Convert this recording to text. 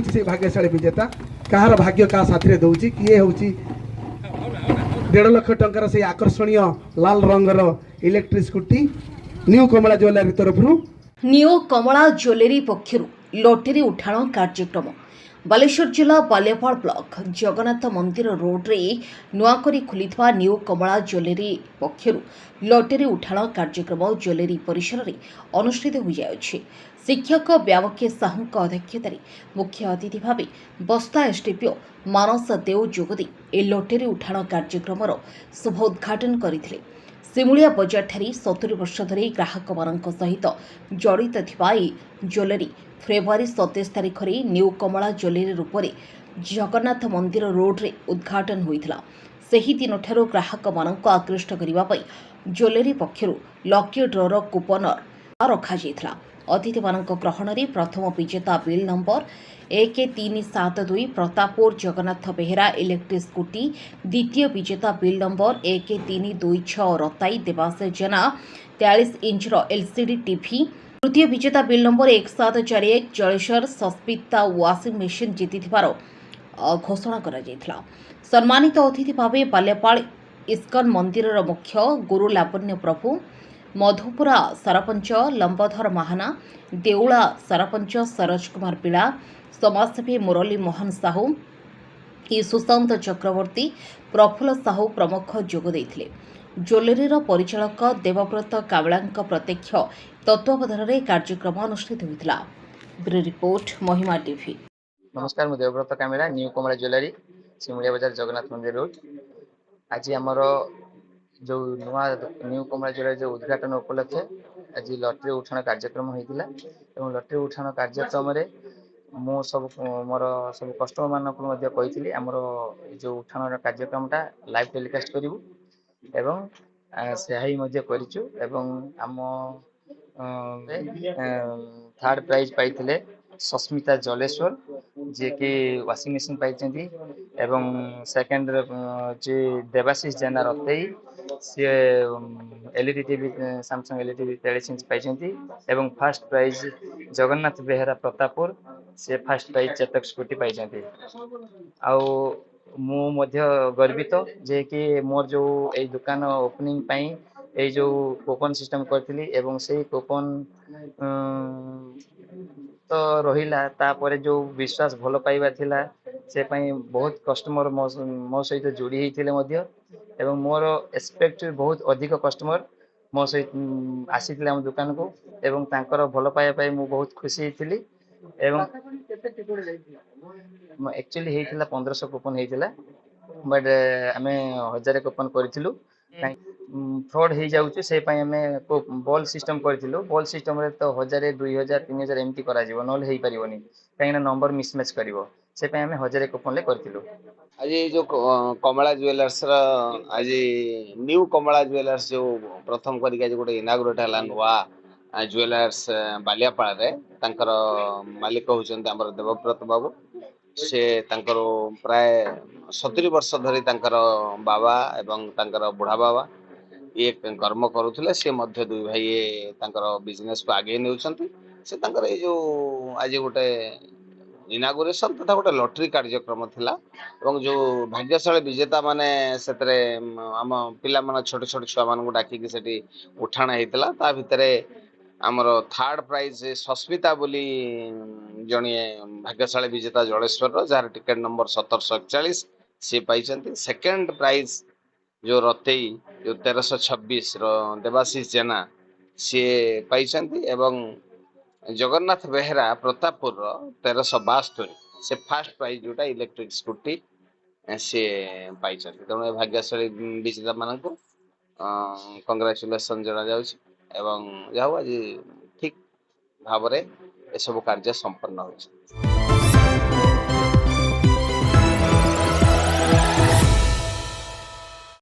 से भाग्यशाली विजेता कहार भाग्य क्या साथी दौर किए हूँ 1.5 लाख टंकार से आकर्षणीय लाल रंगर इलेक्ट्रिक स्कूटी न्यू कमला ज्वेलरी तरफ न्यू कमला ज्वेलरी पक्षर लॉटरी उठाण कार्यक्रम बालेश्वर जिला बालियापाल ब्लॉक जगन्नाथ मंदिर रोड रे नुआकरी खुलिथवा न्यू कमला ज्वेलरी पक्षर लॉटरी उठाण कार्यक्रम ज्वेलरी परिसर में अनुष्ठित हो जाउछि। शिक्षक व्यावके साहू अध्यक्षतार मुख्य अतिथि भाव बस्ता एसडीपीओ मानस देव जोगदी ए लॉटरी उठाण कार्यक्रम शुभ उद्घाटन करथिले। सिमुलिया बजार ठारी 70 वर्ष धरी ग्राहक मानक सहित जड़ित थिबा ज्वेलरी फेब्रुआरी 27 तारिख में न्यू कमला ज्वेलरी रूप में जगन्नाथ मंदिर रोड रे उद्घाटन होइथिला। सेही दिन ठारू ग्राहक मानक आकृष्ट करने ज्वेलरी पक्षर लकी ड्रर कूपन रखा जाइथिला। अतिथि मानक ग्रहण में प्रथम विजेता bill number 1372 Pratappur Jagannath Behera electric scooty, द्वितीय विजेता बिल नंबर 1326 रताई देवाशय जेना 43 इंच एलसीडी टीवी, तृतीय विजेता bill number 1741 Jaleshwar Sasmita washing machine जीति घोषणा करा जायथिला। सम्मानित अतिथि भाव बाल्यापाल इस्कन मंदिर मुख्य गुरु लावण्य प्रभु, मधुपुरा सरपंच लंबोधर महाना, देउला सरपंच सरोज कुमार पिला, समाजसेवी मुरली मोहन साहू, सुशांत चक्रवर्ती, प्रफुल्ल साहू प्रमुख जोग देइथिले। ज्वेलरी परिचालक देवव्रत कावला प्रत्यक्ष तत्वावधान में कार्यक्रम अनुष्ठित होता। ब्यूरो रिपोर्ट महिमा टीवी। नमस्कार, मैं देवव्रत कामिला, न्यू कमला ज्वेलरी सिमुलिया बाजार जगन्नाथ मंदिर रोड। आज आमर जो नुआ न्यू कमला ज्वेलरी जो उद्घाटन उपलक्षे आज लटरी उठाण कार्यक्रम होता। लटरी उठाण कार्यक्रम मु सब मोर सब कस्टमर मानक कही आमर जो उठाण कार्यक्रमटा लाइव टेलीकास्ट करूँ एवं से करिचु एवं आम थर्ड प्राइज पाइथिले सस्मिता जलेश्वर जे कि वाशिंग मशीन पाइछन्ती एवं सेकंड जे देवाशीष जेना रतई सी LED TV Samsung LED TV 43 inch पाइछन्ती एवं फर्स्ट प्राइज जगन्नाथ बेहेरा प्रतापपुर से फर्स्ट प्राइज चेतक स्कूटी पाइछन्ती। आउ मु मध्य गर्वित जे कि मोर जो ए दुकान ओपनिंग पाई ए जो कूपन सिस्टम करथिली एवं से कूपन तो रहिला तापर जो विश्वास भल पाइबा थिला से पाई बहुत कस्टमर मो सहित जोड़ी होइथिले मध्य एवं मोर एक्सपेक्ट बहुत अधिक कस्टमर मो सहित आसीथिले हम दुकान को एवं तांकर भल पाइबा पाई मु बहुत खुशी होइथिली एवं एक्चुअली होइथिला 1500 कूपन होइथिला बट आमे 1000 कूपन करथिलु। फ्रॉड हो जाऊँ से बॉल सिस्टम करूँ बॉल सिस्टम रे तो 1000 2000 3000 एमती करा ना पारनी कहीं नंबर मिसमैच कर से 1000 कूपन करूँ। आज जो कमला ज्वेलर्स आज न्यू कमला ज्वेलर्स जो प्रथम करी गोटे इनागुरेट है नुआ ज्वेलर्स बालियापाल मालिक होचंती हमर देवव्रत बाबू से प्राय 70 वर्ष धरी बाबा एवं बुढ़ा बाबा ये कर्म करुले से मध्य दुई भाई बिजनेस को आगे नेउछंती से ये जो आज गोटे इनागुरेशन तथा गोटे लटरी कार्यक्रम थिला एवं जो भाग्यशाली विजेता माने सेतरे आम पिला माने छोटे छोटे छुआ मान डाकी सेठी उठाण हेतिला ता भितरे आमर थर्ड प्राइज सस्मिता बोली जणिए भाग्यशाली विजेता जलेश्वर जार टिकेट नंबर 1741 से पाइछंती। सेकंड प्राइज जो रतई जो 1326 देवाशीष जेना सी पाइछंती एवं जगन्नाथ बेहेरा प्रतापपुर 1372 से फर्स्ट प्राइज जोटा इलेक्ट्रिक स्कूटी सी पाइछंती। तेणु भाग्यशाली विजेता मान को कंग्रेचुलेसन जना जाउछि एवं जाऊ आज ठीक भाव में सब कार्य संपन्न होछि।